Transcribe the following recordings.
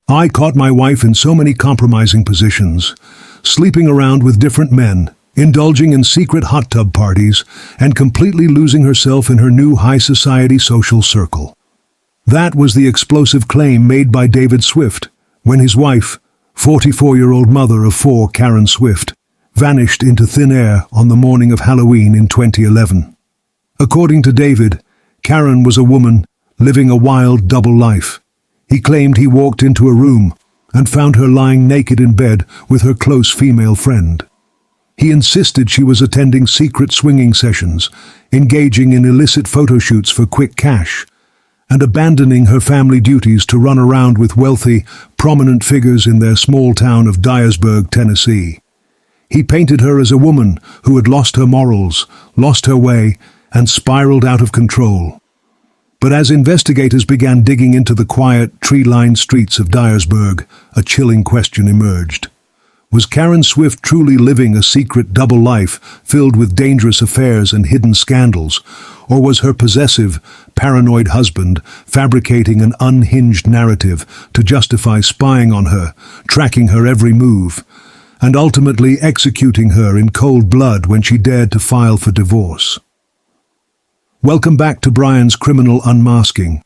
I caught my wife in so many compromising positions, sleeping around with different men, indulging in secret hot tub parties, and completely losing herself in her new high society social circle. That was the explosive claim made by David Swift when his wife, 44-year-old mother of 4 Karen Swift, vanished into thin air on the morning of Halloween in 2011. According to David, Karen was a woman living a wild double life. He claimed he walked into a room and found her lying naked in bed with her close female friend. He insisted she was attending secret swinging sessions, engaging in illicit photo shoots for quick cash, and abandoning her family duties to run around with wealthy, prominent figures in their small town of Dyersburg, Tennessee. He painted her as a woman who had lost her morals, lost her way, and spiraled out of control. But as investigators began digging into the quiet, tree-lined streets of Dyersburg, a chilling question emerged. Was Karen Swift truly living a secret double life filled with dangerous affairs and hidden scandals, or was her possessive, paranoid husband fabricating an unhinged narrative to justify spying on her, tracking her every move, and ultimately executing her in cold blood when she dared to file for divorce? Welcome back to Brian's Criminal Unmasking,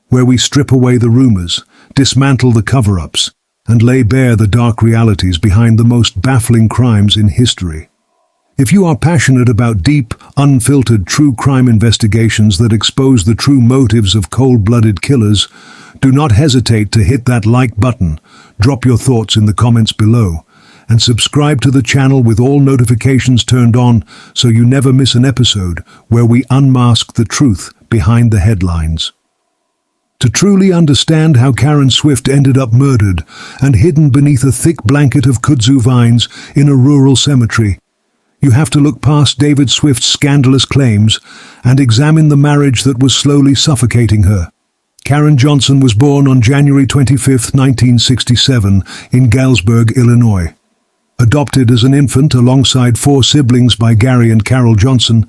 where we strip away the rumors, dismantle the cover-ups, and lay bare the dark realities behind the most baffling crimes in history. If you are passionate about deep, unfiltered true crime investigations that expose the true motives of cold-blooded killers, do not hesitate to hit that like button, drop your thoughts in the comments below, and subscribe to the channel with all notifications turned on so you never miss an episode where we unmask the truth behind the headlines. To truly understand how Karen Swift ended up murdered and hidden beneath a thick blanket of kudzu vines in a rural cemetery, you have to look past David Swift's scandalous claims and examine the marriage that was slowly suffocating her. Karen Johnson was born on January 25, 1967, in Dyersburg, Illinois. Adopted as an infant alongside 4 siblings by Gary and Carol Johnson,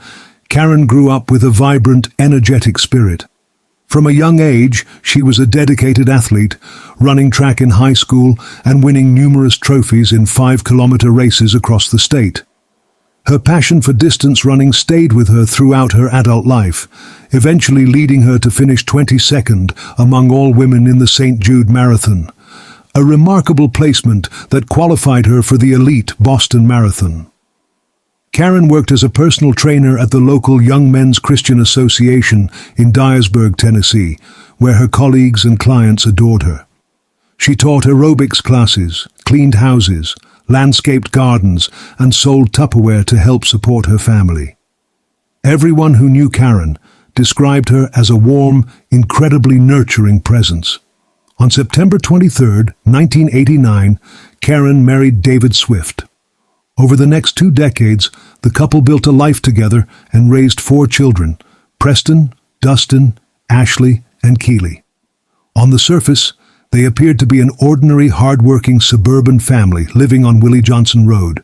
Karen grew up with a vibrant, energetic spirit. From a young age, she was a dedicated athlete, running track in high school and winning numerous trophies in 5-kilometer races across the state. Her passion for distance running stayed with her throughout her adult life, eventually leading her to finish 22nd among all women in the St. Jude Marathon, a remarkable placement that qualified her for the elite Boston Marathon. Karen worked as a personal trainer at the local Young Men's Christian Association in Dyersburg, Tennessee, where her colleagues and clients adored her. She taught aerobics classes, cleaned houses, landscaped gardens, and sold Tupperware to help support her family. Everyone who knew Karen described her as a warm, incredibly nurturing presence. On September 23, 1989, Karen married David Swift. Over the next 2 decades, the couple built a life together and raised 4 children: Preston, Dustin, Ashley, and Keeley. On the surface, they appeared to be an ordinary, hard-working suburban family living on Willie Johnson Road.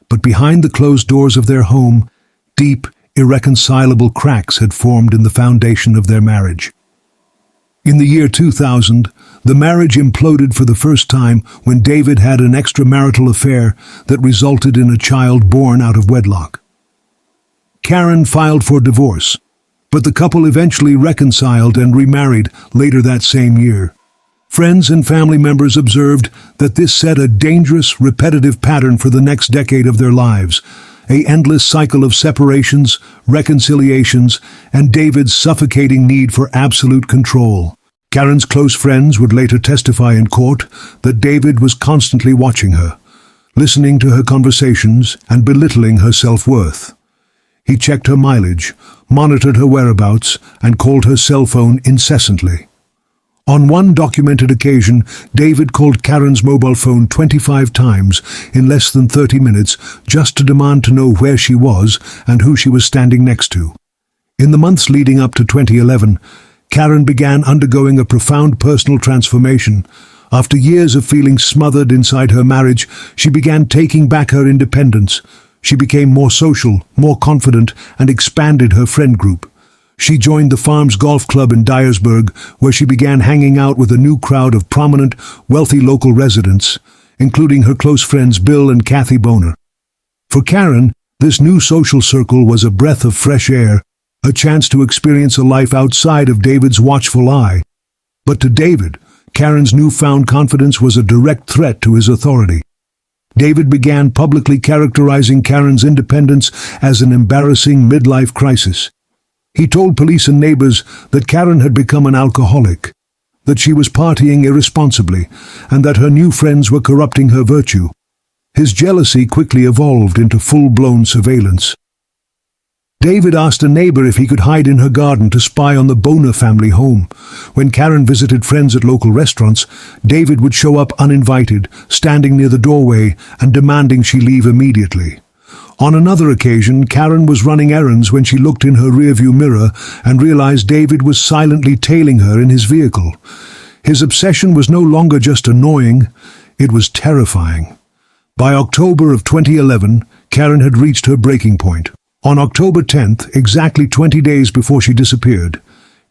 But behind the closed doors of their home, deep, irreconcilable cracks had formed in the foundation of their marriage. In the year 2000, the marriage imploded for the first time when David had an extramarital affair that resulted in a child born out of wedlock. Karen filed for divorce, but the couple eventually reconciled and remarried later that same year. Friends and family members observed that this set a dangerous, repetitive pattern for the next decade of their lives, an endless cycle of separations, reconciliations, and David's suffocating need for absolute control. Karen's close friends would later testify in court that David was constantly watching her, listening to her conversations and belittling her self-worth. He checked her mileage, monitored her whereabouts, and called her cell phone incessantly. On one documented occasion, David called Karen's mobile phone 25 times in less than 30 minutes just to demand to know where she was and who she was standing next to. In the months leading up to 2011, Karen began undergoing a profound personal transformation. After years of feeling smothered inside her marriage, she began taking back her independence. She became more social, more confident, and expanded her friend group. She joined the farm's golf club in Dyersburg, where she began hanging out with a new crowd of prominent, wealthy local residents, including her close friends Bill and Kathy Boner. For Karen, this new social circle was a breath of fresh air, a chance to experience a life outside of David's watchful eye. But to David, Karen's newfound confidence was a direct threat to his authority. David began publicly characterizing Karen's independence as an embarrassing midlife crisis. He told police and neighbors that Karen had become an alcoholic, that she was partying irresponsibly, and that her new friends were corrupting her virtue. His jealousy quickly evolved into full-blown surveillance. David asked a neighbor if he could hide in her garden to spy on the Boner family home. When Karen visited friends at local restaurants, David would show up uninvited, standing near the doorway and demanding she leave immediately. On another occasion, Karen was running errands when she looked in her rearview mirror and realized David was silently tailing her in his vehicle. His obsession was no longer just annoying, it was terrifying. By October of 2011, Karen had reached her breaking point. On October 10th, exactly 20 days before she disappeared,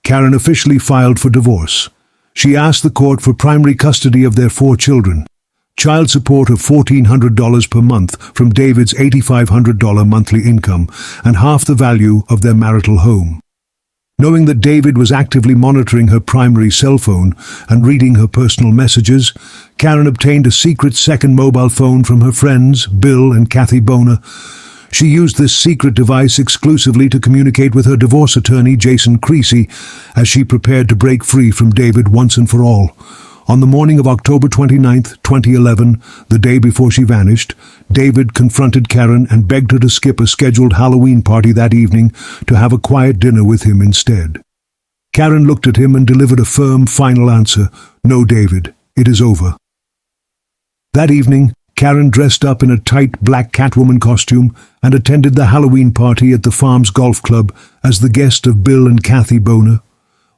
Karen officially filed for divorce. She asked the court for primary custody of their 4 children, child support of $1,400 per month from David's $8,500 monthly income, and half the value of their marital home. Knowing that David was actively monitoring her primary cell phone and reading her personal messages, Karen obtained a secret second mobile phone from her friends, Bill and Kathy Boner. She used this secret device exclusively to communicate with her divorce attorney, Jason Creasy, as she prepared to break free from David once and for all. On the morning of October 29, 2011, the day before she vanished, David confronted Karen and begged her to skip a scheduled Halloween party that evening to have a quiet dinner with him instead. Karen looked at him and delivered a firm, final answer. "No, David, it is over." That evening, Karen dressed up in a tight black Catwoman costume and attended the Halloween party at the farm's golf club as the guest of Bill and Kathy Boner.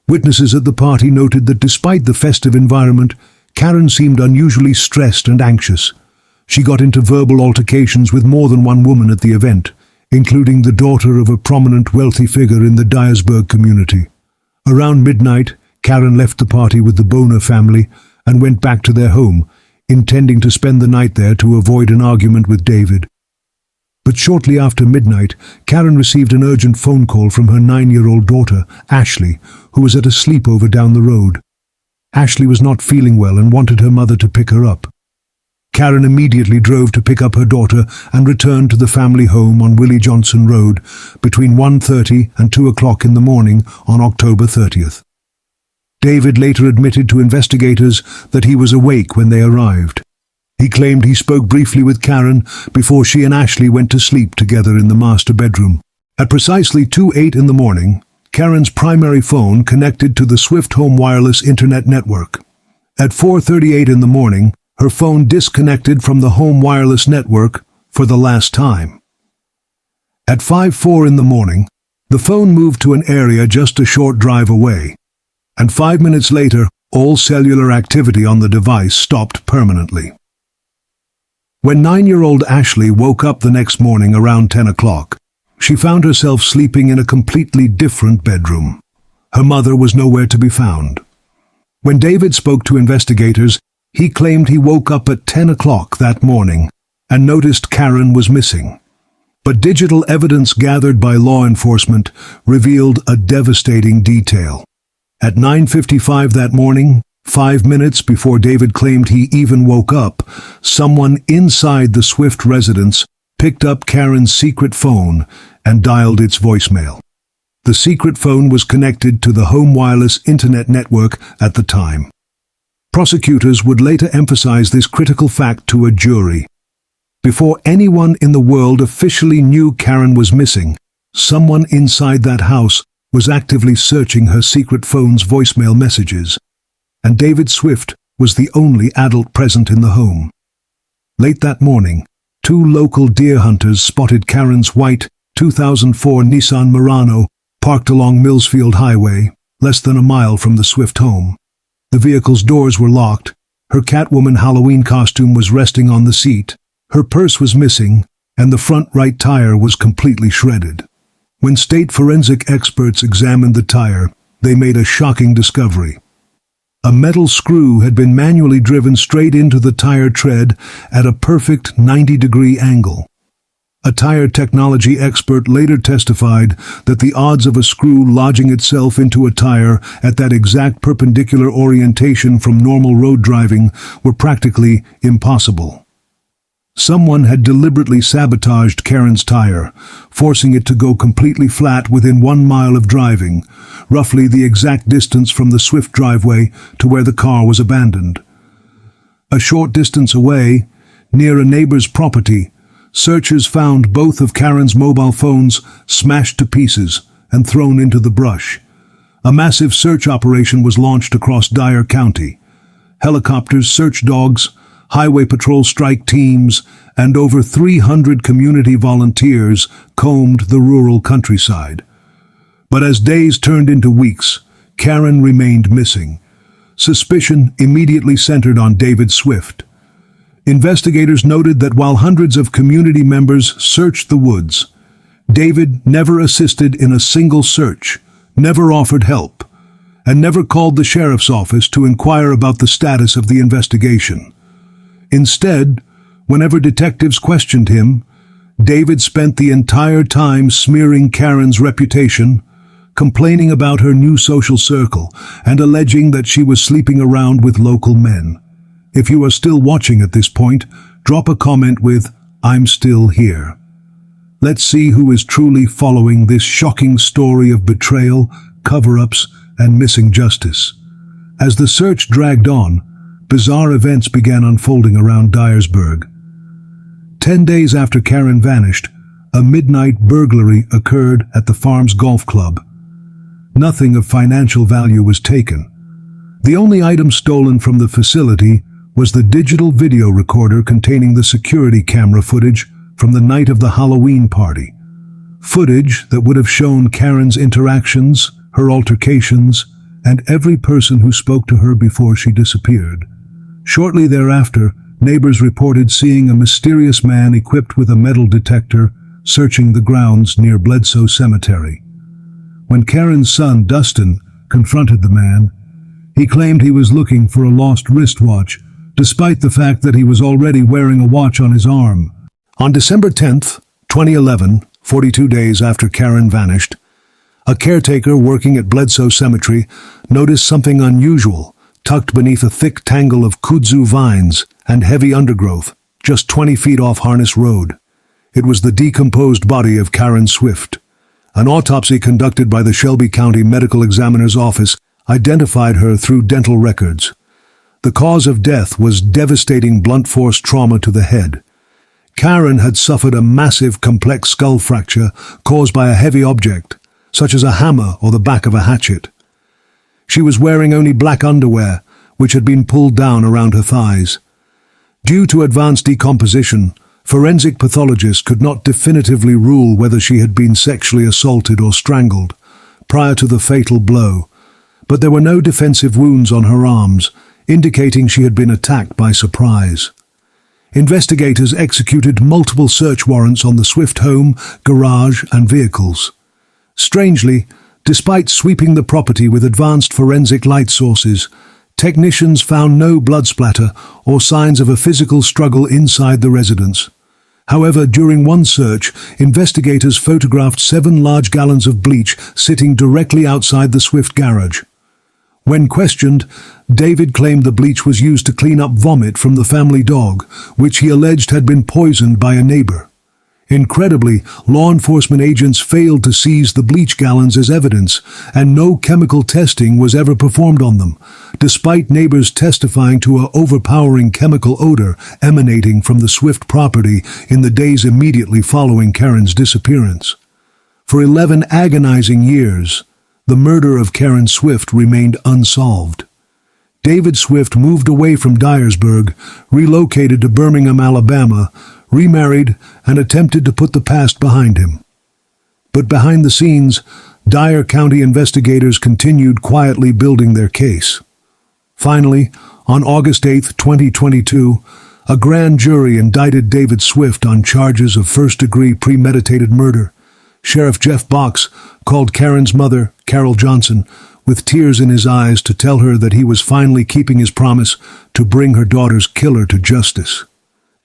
Witnesses at the party noted that despite the festive environment, Karen seemed unusually stressed and anxious. She got into verbal altercations with more than one woman at the event, including the daughter of a prominent wealthy figure in the Dyersburg community. Around midnight, Karen left the party with the Boner family and went back to their home, intending to spend the night there to avoid an argument with David. But shortly after midnight, Karen received an urgent phone call from her 9-year-old daughter, Ashley, who was at a sleepover down the road. Ashley was not feeling well and wanted her mother to pick her up. Karen immediately drove to pick up her daughter and returned to the family home on Willie Johnson Road between 1:30 and 2 o'clock in the morning on October 30th. David later admitted to investigators that he was awake when they arrived. He claimed he spoke briefly with Karen before she and Ashley went to sleep together in the master bedroom. At precisely 2:08 in the morning, Karen's primary phone connected to the Swift Home Wireless Internet network. At 4:38 in the morning, her phone disconnected from the home wireless network for the last time. At 5:04 in the morning, the phone moved to an area just a short drive away, and 5 minutes later, all cellular activity on the device stopped permanently. When 9-year-old Ashley woke up the next morning around 10 o'clock, she found herself sleeping in a completely different bedroom. Her mother was nowhere to be found. When David spoke to investigators, he claimed he woke up at 10 o'clock that morning and noticed Karen was missing. But digital evidence gathered by law enforcement revealed a devastating detail. At 9:55 that morning, 5 minutes before David claimed he even woke up, someone inside the Swift residence picked up Karen's secret phone and dialed its voicemail. The secret phone was connected to the home wireless internet network at the time. Prosecutors would later emphasize this critical fact to a jury. Before anyone in the world officially knew Karen was missing, someone inside that house was actively searching her secret phone's voicemail messages, and David Swift was the only adult present in the home. Late that morning, 2 local deer hunters spotted Karen's white 2004 Nissan Murano parked along Millsfield Highway, less than a mile from the Swift home. The vehicle's doors were locked, her Catwoman Halloween costume was resting on the seat, her purse was missing, and the front right tire was completely shredded. When state forensic experts examined the tire, they made a shocking discovery. A metal screw had been manually driven straight into the tire tread at a perfect 90-degree angle. A tire technology expert later testified that the odds of a screw lodging itself into a tire at that exact perpendicular orientation from normal road driving were practically impossible. Someone had deliberately sabotaged Karen's tire, forcing it to go completely flat within 1 mile of driving, roughly the exact distance from the Swift driveway to where the car was abandoned. A short distance away, near a neighbor's property, searchers found both of Karen's mobile phones smashed to pieces and thrown into the brush. A massive search operation was launched across Dyer County. Helicopters, search dogs, highway patrol strike teams, and over 300 community volunteers combed the rural countryside. But as days turned into weeks, Karen remained missing. Suspicion immediately centered on Davidswift. Investigators noted that while hundreds of community members searched the woods, David never assisted in a single search, never offered help, and never called the sheriff's office to inquire about the status of the investigation. Instead, whenever detectives questioned him, David spent the entire time smearing Karen's reputation, complaining about her new social circle, and alleging that she was sleeping around with local men. If you are still watching at this point, drop a comment with, "I'm still here." Let's see who is truly following this shocking story of betrayal, cover-ups, and missing justice. As the search dragged on, bizarre events began unfolding around Dyersburg. 10 days after Karen vanished, a midnight burglary occurred at the farm's golf club. Nothing of financial value was taken. The only item stolen from the facility was the digital video recorder containing the security camera footage from the night of the Halloween party. Footage that would have shown Karen's interactions, her altercations, and every person who spoke to her before she disappeared. Shortly thereafter, neighbors reported seeing a mysterious man equipped with a metal detector searching the grounds near Bledsoe Cemetery. When Karen's son, Dustin, confronted the man, he claimed he was looking for a lost wristwatch, despite the fact that he was already wearing a watch on his arm. On December 10th, 2011, 42 days after Karen vanished, a caretaker working at Bledsoe Cemetery noticed something unusual tucked beneath a thick tangle of kudzu vines and heavy undergrowth, just 20 feet off Harness Road. It was the decomposed body of Karen Swift. An autopsy conducted by the Shelby County Medical Examiner's Office identified her through dental records. The cause of death was devastating blunt force trauma to the head. Karen had suffered a massive complex skull fracture caused by a heavy object, such as a hammer or the back of a hatchet. She was wearing only black underwear, which had been pulled down around her thighs. Due to advanced decomposition, forensic pathologists could not definitively rule whether she had been sexually assaulted or strangled prior to the fatal blow, but there were no defensive wounds on her arms, indicating she had been attacked by surprise. Investigators executed multiple search warrants on the Swift home, garage, and vehicles. Strangely, despite sweeping the property with advanced forensic light sources, technicians found no blood splatter or signs of a physical struggle inside the residence. However, during one search, investigators photographed 7 large gallons of bleach sitting directly outside the Swift garage. When questioned, David claimed the bleach was used to clean up vomit from the family dog, which he alleged had been poisoned by a neighbor. Incredibly, law enforcement agents failed to seize the bleach gallons as evidence, and no chemical testing was ever performed on them, despite neighbors testifying to an overpowering chemical odor emanating from the Swift property in the days immediately following Karen's disappearance. For 11 agonizing years, the murder of Karen Swift remained unsolved. David Swift moved away from Dyersburg, relocated to Birmingham, Alabama, remarried, and attempted to put the past behind him. But behind the scenes, Dyer County investigators continued quietly building their case. Finally, on August 8, 2022, a grand jury indicted David Swift on charges of first-degree premeditated murder. Sheriff Jeff Box called Karen's mother, Carol Johnson, with tears in his eyes to tell her that he was finally keeping his promise to bring her daughter's killer to justice.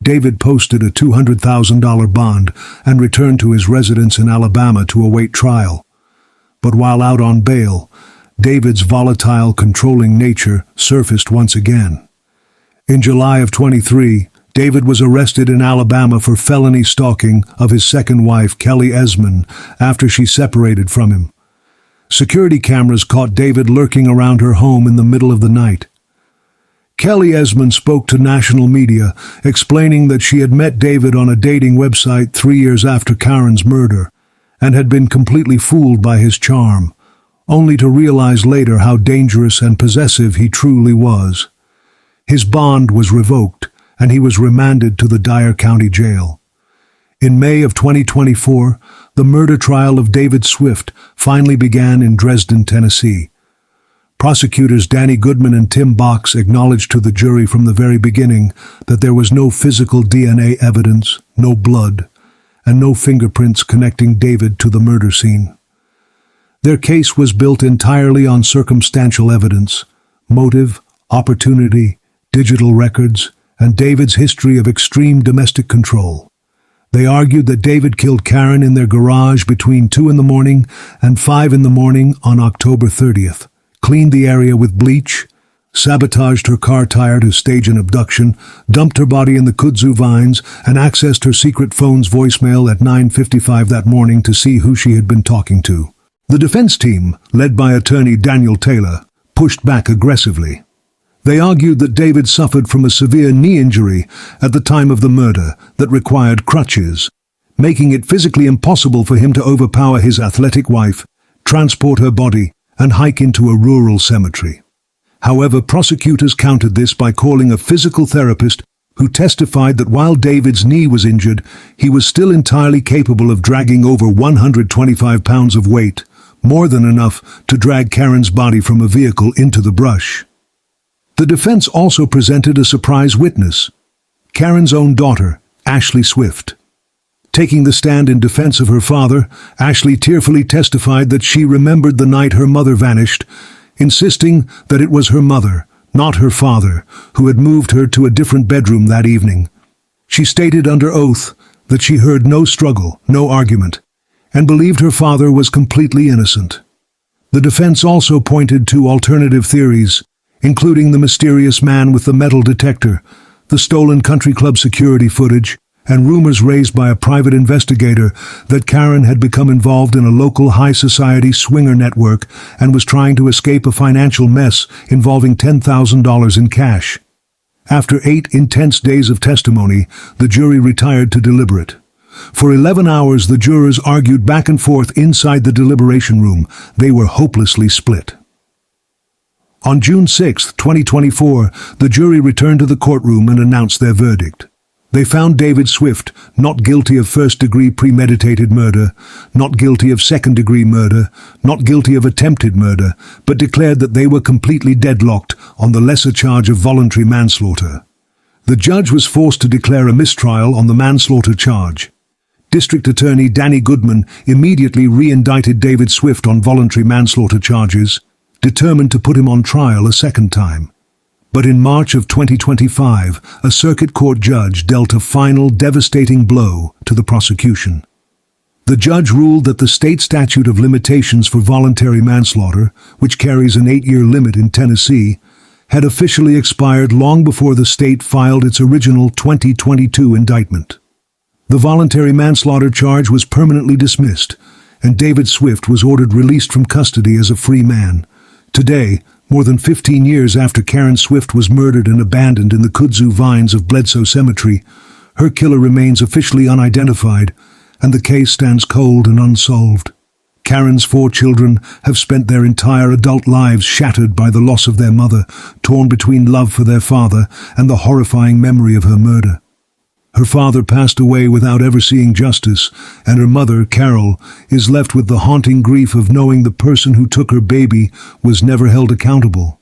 David posted a $200,000 bond and returned to his residence in Alabama to await trial. But while out on bail, David's volatile, controlling nature surfaced once again. In July of 23, David was arrested in Alabama for felony stalking of his second wife, Kelly Esmond, after she separated from him. Security cameras caught David lurking around her home in the middle of the night. Kelly Esmond spoke to national media, explaining that she had met David on a dating website 3 years after Karen's murder, and had been completely fooled by his charm, only to realize later how dangerous and possessive he truly was. His bond was revoked, and he was remanded to the Dyer County Jail. In May of 2024, the murder trial of David Swift finally began in Dresden, Tennessee. Prosecutors Danny Goodman and Tim Box acknowledged to the jury from the very beginning that there was no physical DNA evidence, no blood, and no fingerprints connecting David to the murder scene. Their case was built entirely on circumstantial evidence, motive, opportunity, digital records, and David's history of extreme domestic control. They argued that David killed Karen in their garage between 2 a.m. and 5 a.m. on October 30th, cleaned the area with bleach, sabotaged her car tire to stage an abduction, dumped her body in the kudzu vines, and accessed her secret phone's voicemail at 9:55 that morning to see who she had been talking to. The defense team, led by attorney Daniel Taylor, pushed back aggressively. They argued that David suffered from a severe knee injury at the time of the murder that required crutches, making it physically impossible for him to overpower his athletic wife, transport her body, and hike into a rural cemetery. However, prosecutors countered this by calling a physical therapist who testified that while David's knee was injured, he was still entirely capable of dragging over 125 pounds of weight, more than enough to drag Karen's body from a vehicle into the brush. The defense also presented a surprise witness, Karen's own daughter, Ashley Swift. Taking the stand in defense of her father, Ashley tearfully testified that she remembered the night her mother vanished, insisting that it was her mother, not her father, who had moved her to a different bedroom that evening. She stated under oath that she heard no struggle, no argument, and believed her father was completely innocent. The defense also pointed to alternative theories, including the mysterious man with the metal detector, the stolen country club security footage, and rumors raised by a private investigator that Karen had become involved in a local high society swinger network and was trying to escape a financial mess involving $10,000 in cash. After 8 intense days of testimony, the jury retired to deliberate. For 11 hours, the jurors argued back and forth inside the deliberation room. They were hopelessly split. On June 6, 2024, the jury returned to the courtroom and announced their verdict. They found David Swift not guilty of first-degree premeditated murder, not guilty of second-degree murder, not guilty of attempted murder, but declared that they were completely deadlocked on the lesser charge of voluntary manslaughter. The judge was forced to declare a mistrial on the manslaughter charge. District Attorney Danny Goodman immediately re-indicted David Swift on voluntary manslaughter charges, determined to put him on trial a second time. But in March of 2025, a circuit court judge dealt a final devastating blow to the prosecution. The judge ruled that the state statute of limitations for voluntary manslaughter, which carries an 8-year limit in Tennessee, had officially expired long before the state filed its original 2022 indictment. The voluntary manslaughter charge was permanently dismissed, and David Swift was ordered released from custody as a free man. Today, more than 15 years after Karen Swift was murdered and abandoned in the kudzu vines of Bledsoe Cemetery, her killer remains officially unidentified, and the case stands cold and unsolved. Karen's 4 children have spent their entire adult lives shattered by the loss of their mother, torn between love for their father and the horrifying memory of her murder. Her father passed away without ever seeing justice, and her mother, Carol, is left with the haunting grief of knowing the person who took her baby was never held accountable.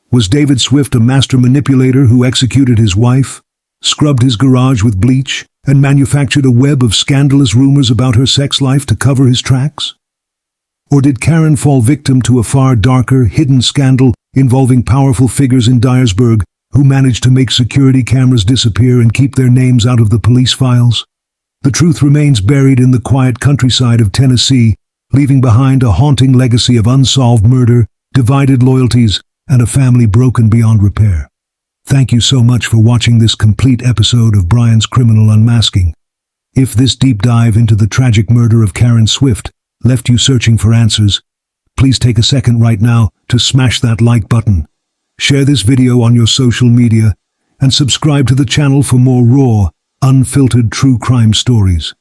Was David Swift a master manipulator who executed his wife, scrubbed his garage with bleach, and manufactured a web of scandalous rumors about her sex life to cover his tracks? Or did Karen fall victim to a far darker, hidden scandal involving powerful figures in Dyersburg who managed to make security cameras disappear and keep their names out of the police files? The truth remains buried in the quiet countryside of Tennessee, leaving behind a haunting legacy of unsolved murder, divided loyalties, and a family broken beyond repair. Thank you so much for watching this complete episode of Brian's Criminal Unmasking. If this deep dive into the tragic murder of Karen Swift left you searching for answers, please take a second right now to smash that like button. Share this video on your social media and subscribe to the channel for more raw, unfiltered true crime stories.